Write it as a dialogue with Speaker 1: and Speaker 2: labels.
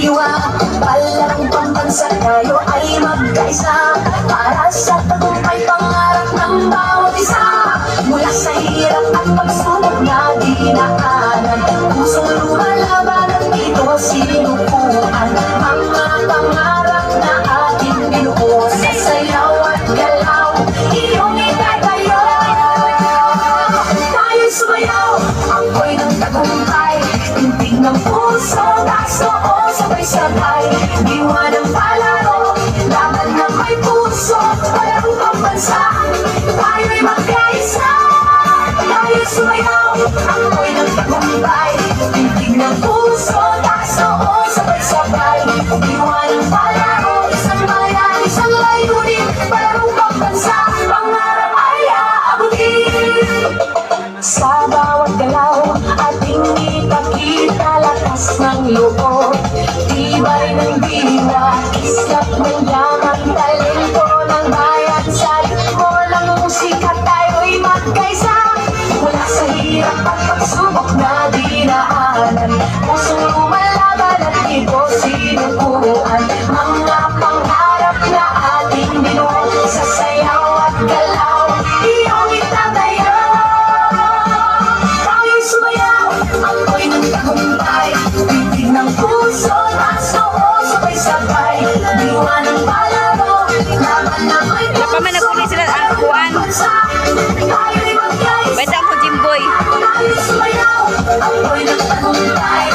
Speaker 1: diwa. Palaking pambansa tayo ay magkaisa, para sa tagumpay pangarap ng bawat isa. Mula sa hirap at pagsubok na dinaanan, pusong lumalaban at ito sinukuan. Mga pangarap na ating binuo, sa sayaw at galaw, iyong itatayo. Tayo'y sumayaw, ako'y ng tagumpay, tintig ng puso, taas noo, sabay-sabay. Diwa ng palaro, laban na may puso, walang pambansa, tayo'y magkaisa. Tayo'y sumayaw, ako'y ng tagumpay, tintig ng puso, taas noo, sabay-sabay. Diwa ng palaro, isang bayan, isang layunin, walang pambansa, pangarap ay aabutin. Sa bawat galaw, ating ipakita lakas ng loob, tibay ng diwa, islap ng yaman, talento ng bayan. Sa ritmo ng musika tayo'y magkaisa, mula sa hirap at pagsubok na dinaanan, pusong lumalaban at ito sinukuan. Mga pangarap na ating binuo, sa sayaw at galaw, iyong itatayo. Tayo'y sumayaw, ako'y ng tagumpay, titig ng puso, taas noo, sabay-sabay. Diwa ng palaro, laban na may puso, bansa, tayo'y magkaisa.
Speaker 2: Baita ko, Jimboy.
Speaker 1: Tayo'y sumayaw, ako'y ng tagumpay,